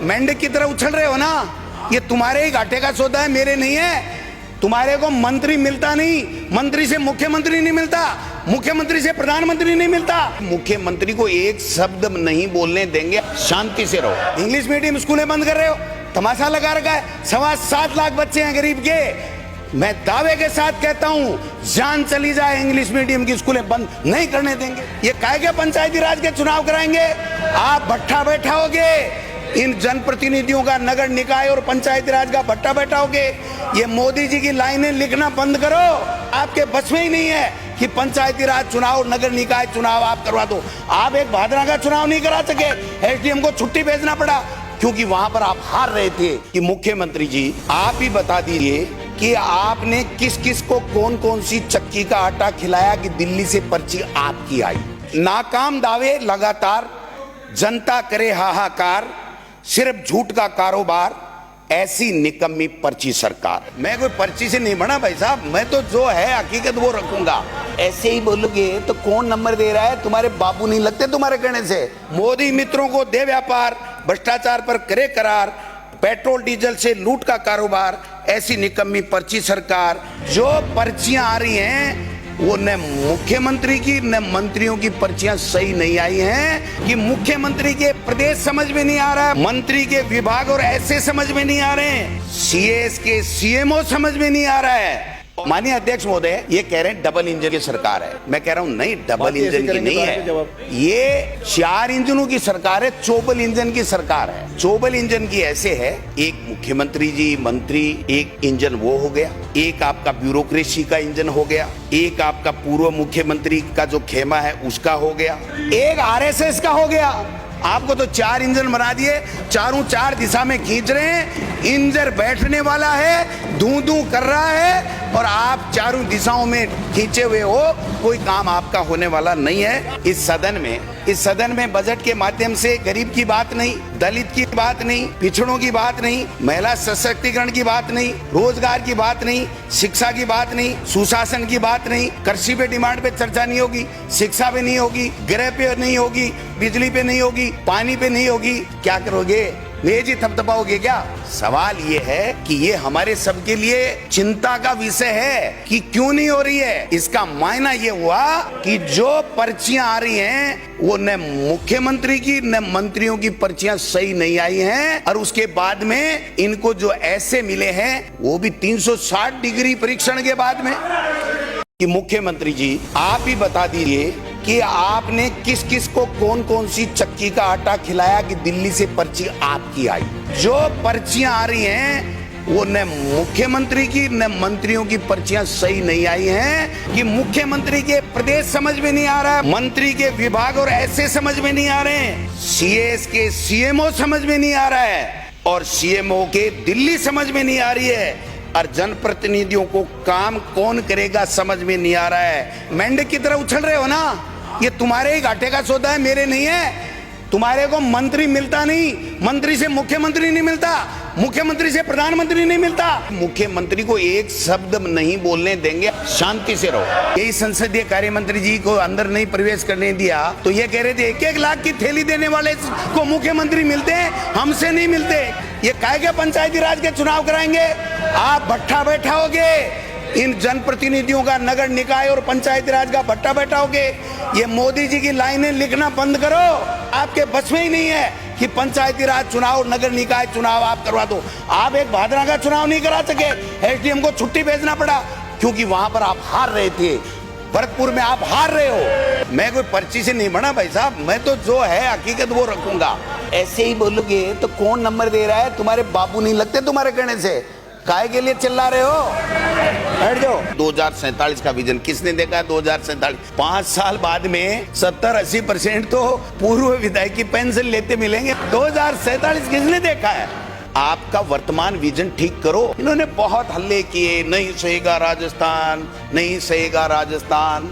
मेंढक की तरह उछल रहे हो ना। ये तुम्हारे ही घाटे का सौदा है, मेरे नहीं है। तुम्हारे को मंत्री मिलता नहीं, मंत्री से मुख्यमंत्री नहीं मिलता, मुख्यमंत्री से प्रधानमंत्री नहीं मिलता। मुख्यमंत्री को एक शब्द नहीं बोलने देंगे, शांति से रहो। इंग्लिश मीडियम स्कूलें बंद कर रहे हो, तमाशा लगा रखा है। 7.25 लाख बच्चे हैं गरीब के। मैं दावे के साथ कहता हूं, जान चली जाए, इंग्लिश मीडियम की स्कूलें बंद नहीं करने देंगे। ये काहे के पंचायती राज के चुनाव कराएंगे? आप भट्ठा बैठाओगे, इन जनप्रतिनिधियों का, नगर निकाय और पंचायती राज का भट्टा बैठाओगे। ये मोदी जी की लाइनें लिखना बंद करो। आपके बस में ही नहीं है कि पंचायती राज चुनाव, नगर निकाय चुनाव आप करवा दो। आप एक भादरा का चुनाव नहीं करा सके, एसडीएम को छुट्टी भेजना पड़ा, क्योंकि वहां पर आप हार रहे थे। कि मुख्यमंत्री जी, आप ही बता दीजिए कि आपने किस किस को कौन कौन सी चक्की का आटा खिलाया कि दिल्ली से पर्ची आपकी आई। नाकाम दावे लगातार, जनता करे हाहाकार, सिर्फ झूठ का कारोबार, ऐसी निकम्मी पर्ची सरकार। मैं कोई पर्ची से नहीं बना भाई साहब, मैं तो जो है हकीकत वो रखूंगा। ऐसे ही बोलोगे तो कौन नंबर दे रहा है? तुम्हारे बाबू नहीं लगते तुम्हारे कहने से। मोदी मित्रों को दे व्यापार, भ्रष्टाचार पर करे करार, पेट्रोल डीजल से लूट का कारोबार, ऐसी निकम्मी पर्ची सरकार। जो पर्चियां आ रही हैं वो न मुख्यमंत्री की न मंत्रियों की पर्चियां सही नहीं आई हैं। कि मुख्यमंत्री के प्रदेश समझ में नहीं आ रहा है, मंत्री के विभाग और ऐसे समझ में नहीं आ रहे हैं, सीएस के सीएमओ समझ में नहीं आ रहा है। माननीय अध्यक्ष महोदय, ये कह रहे हैं डबल इंजन की सरकार है। मैं कह रहा हूं नहीं, डबल इंजन की नहीं है, ये 4 इंजनों की सरकार है, चोबल इंजन की सरकार है। चोबल इंजन की ऐसे है, एक मुख्यमंत्री जी, मंत्री, एक इंजन वो हो गया, एक आपका ब्यूरोक्रेसी का इंजन हो गया, एक आपका पूर्व मुख्यमंत्री का जो खेमा है उसका हो गया, एक आरएसएस का हो गया। आपको तो 4 इंजन बना दिए, चारों 4 दिशा में खींच रहे हैं। इंजन बैठने वाला है, धू धू कर रहा है, और आप चारों दिशाओं में खींचे हुए हो। कोई काम आपका होने वाला नहीं है। इस सदन में बजट के माध्यम से गरीब की बात नहीं, दलित की बात नहीं, पिछड़ों की बात नहीं, महिला सशक्तिकरण की बात नहीं, रोजगार की बात नहीं, शिक्षा की बात नहीं, सुशासन की बात नहीं, कृषि पे डिमांड पे चर्चा नहीं होगी, शिक्षा पे नहीं होगी, गृह पे नहीं होगी, बिजली पे नहीं होगी, पानी पे नहीं होगी। क्या करोगे? मेज ही थपथपाओगे क्या? सवाल ये है कि ये हमारे सबके लिए चिंता का विषय है कि क्यों नहीं हो रही है। इसका मायना ये हुआ कि जो पर्चियां आ रही हैं वो न मुख्यमंत्री की न मंत्रियों की पर्चियां सही नहीं आई हैं, और उसके बाद में इनको जो ऐसे मिले हैं वो भी 360 डिग्री परीक्षण के बाद में। कि मुख्यमंत्री जी, आप ही बता दीजिए कि आपने किस किस को कौन कौन सी चक्की का आटा खिलाया कि दिल्ली से पर्ची आपकी आई। जो पर्चियां आ रही हैं वो न मुख्यमंत्री की न मंत्रियों की पर्चियां सही नहीं आई हैं। कि मुख्यमंत्री के प्रदेश समझ में नहीं आ रहा है, मंत्री के विभाग और ऐसे समझ में नहीं आ रहे हैं, सीएस के सीएमओ समझ में नहीं आ रहा है, और सीएमओ के दिल्ली समझ में नहीं आ रही है, और जनप्रतिनिधियों को काम कौन करेगा समझ में नहीं आ रहा है। मेंढक की तरह उछल रहे हो ना। ये तुम्हारे ही घाटे का सौदा है, मेरे नहीं है। तुम्हारे को मंत्री मिलता नहीं, मंत्री से मुख्यमंत्री नहीं मिलता, मुख्यमंत्री से प्रधानमंत्री नहीं मिलता। मुख्यमंत्री को एक शब्द नहीं बोलने देंगे, शांति से रहो। यही संसदीय कार्य मंत्री जी को अंदर नहीं प्रवेश करने दिया तो ये कह रहे थे 1-1 लाख की थैली देने वाले को मुख्यमंत्री मिलते हैं, हमसे नहीं मिलते। ये काहे के पंचायती राज के चुनाव कराएंगे? आप भट्ठा बैठाओगे, इन जनप्रतिनिधियों का, नगर निकाय और पंचायती राज का भट्टा बैठाओगे। ये मोदी जी की लाइनें लिखना बंद करो। आपके बस में ही नहीं है कि पंचायती राज चुनाव, नगर निकाय चुनाव आप करवा दो। आप एक भादरा का चुनाव नहीं करा सके, एसडीएम को छुट्टी भेजना पड़ा, क्योंकि वहां पर आप हार रहे थे। भरतपुर में आप हार रहे हो। मैं कोई पर्ची से नहीं बना भाई साहब, मैं तो जो है हकीकत वो रखूंगा। ऐसे ही बोलोगे तो कौन नंबर दे रहा है? तुम्हारे बाबू नहीं लगते तुम्हारे कहने से। काहे के लिए चिल्ला रहे हो? हट जाओ। 2047 का विजन किसने देखा है? 2047 5 साल बाद में 70-80% तो पूर्व विधायक की पेंशन लेते मिलेंगे। 2047 किसने देखा है? आपका वर्तमान विजन ठीक करो। इन्होंने बहुत हल्ले किए, नहीं सहेगा राजस्थान, नहीं सहेगा राजस्थान,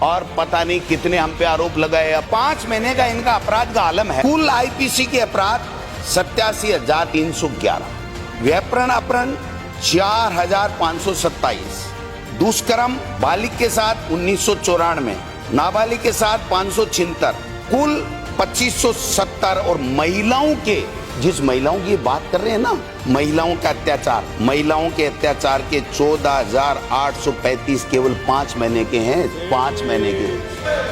और पता नहीं कितने हम पे आरोप लगाए। 5 महीने का इनका अपराध का आलम है। कुल आईपीसी के अपराध 87,311, व्यपरण अपहरण 4,527, दुष्कर्म बालिग के साथ 1994, नाबालिग के साथ 576, कुल 2570, और महिलाओं के जिस महिलाओं की बात कर रहे हैं ना, महिलाओं का अत्याचार, महिलाओं के अत्याचार के 14,835 केवल 5 महीने के हैं, 5 महीने के।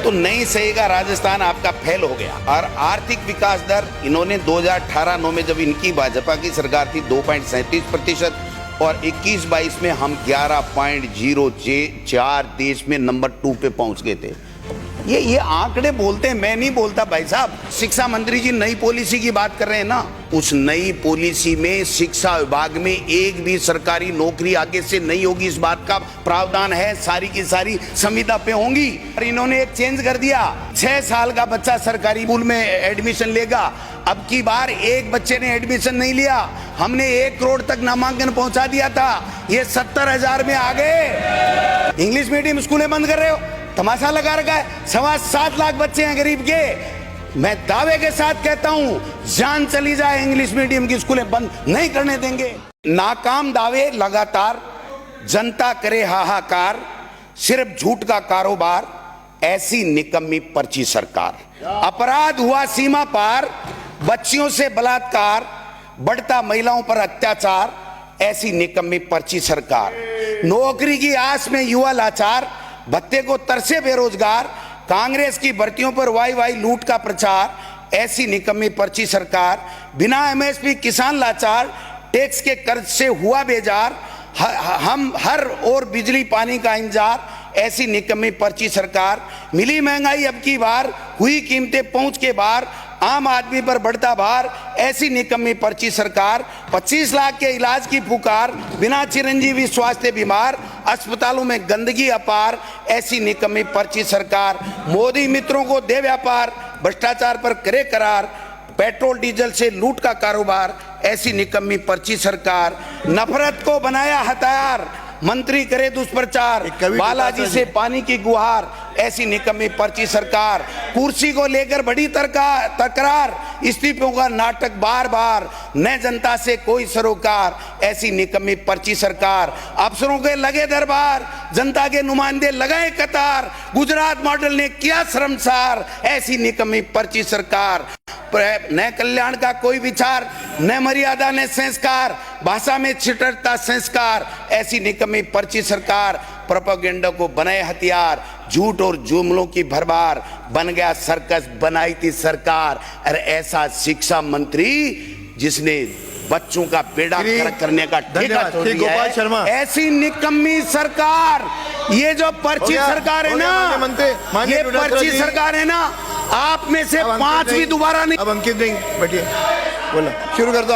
तो नहीं सहेगा राजस्थान, आपका फेल हो गया। और आर्थिक विकास दर इन्होंने 2018-9 में जब इनकी भाजपा की सरकार थी 2.37% और 21-22 में हम 11.04 देश में नंबर 2 पे पहुंच गए थे। ये आंकड़े बोलते हैं, मैं नहीं बोलता भाई साहब। शिक्षा मंत्री जी नई पॉलिसी की बात कर रहे हैं ना, उस नई पॉलिसी में शिक्षा विभाग में एक भी सरकारी नौकरी आगे से नहीं होगी, इस बात का प्रावधान है। सारी की सारी संविदा पे होंगी। और इन्होंने एक चेंज कर दिया, 6 साल का बच्चा सरकारी स्कूल में एडमिशन लेगा। अब की बार एक बच्चे ने एडमिशन नहीं लिया, हमने 1 करोड़ तक नामांकन पहुंचा दिया था, ये 70,000 में आ गए। इंग्लिश मीडियम स्कूलें बंद कर रहे हो, तमाशा लगा रखा है। 7.25 लाख बच्चे हैं गरीब के। मैं दावे के साथ कहता हूं, जान चली जाए इंग्लिश मीडियम की स्कूलें बंद नहीं करने देंगे। नाकाम दावे लगातार, जनता करे हाहाकार, सिर्फ झूठ का कारोबार, ऐसी निकम्मी पर्ची सरकार। अपराध हुआ सीमा पार, बच्चियों से बलात्कार, बढ़ता महिलाओं पर अत्याचार, ऐसी निकम्मी पर्ची सरकार। नौकरी की आस में युवा लाचार, भत्ते को तरसे बेरोजगार, कांग्रेस की भर्तियों पर वाई लूट का प्रचार, ऐसी निकम्मी पर्ची सरकार। बिना एमएसपी किसान लाचार, टैक्स के कर्ज से हुआ बेजार, हम हर और बिजली पानी का इंतजार, ऐसी निकम्मी पर्ची सरकार। मिली महंगाई अब की बार, हुई कीमतें पहुंच के बाहर, आम आदमी पर बढ़ता भार, ऐसी निकम्मी पर्ची सरकार। 25 लाख के इलाज की पुकार, बिना चिरंजीवी स्वास्थ्य बीमार, अस्पतालों में गंदगी अपार, ऐसी निकम्मी पर्ची सरकार। मोदी मित्रों को दे व्यापार, भ्रष्टाचार पर करे करार, पेट्रोल डीजल से लूट का कारोबार, ऐसी निकम्मी पर्ची सरकार। नफरत को बनाया हथियार, मंत्री करे दुष्प्रचार, बालाजी से पानी की गुहार, ऐसी निकम्मी पर्ची सरकार। कुर्सी को लेकर बड़ी तकरार, इस्तीफों का नाटक बार बार, न जनता से कोई सरोकार, ऐसी निकम्मी पर्ची सरकार। अफसरों के लगे दरबार, जनता के नुमाइंदे लगाए कतार, गुजरात मॉडल ने किया शर्मसार, ऐसी निकम्मी पर्ची सरकार। न कल्याण का कोई विचार, न मर्यादा न संस्कार, भाषा में छिटरता संस्कार, ऐसी निकम्मी पर्ची सरकार। प्रोपेगेंडा को बनाए हथियार, झूठ और जुमलों की भरमार, बन गया सर्कस, बनाई थी सरकार। अरे ऐसा शिक्षा मंत्री जिसने बच्चों का बेड़ा करने का ठेका छोड़ दिया है, ऐसी निकम्मी सरकार। ये जो पर्ची सरकार है ना, ये पर्ची सरकार है ना, आप में से 5 भी दोबारा नहीं। अब अंकित सिंह बैठिए, बोलो, शुरू कर दो।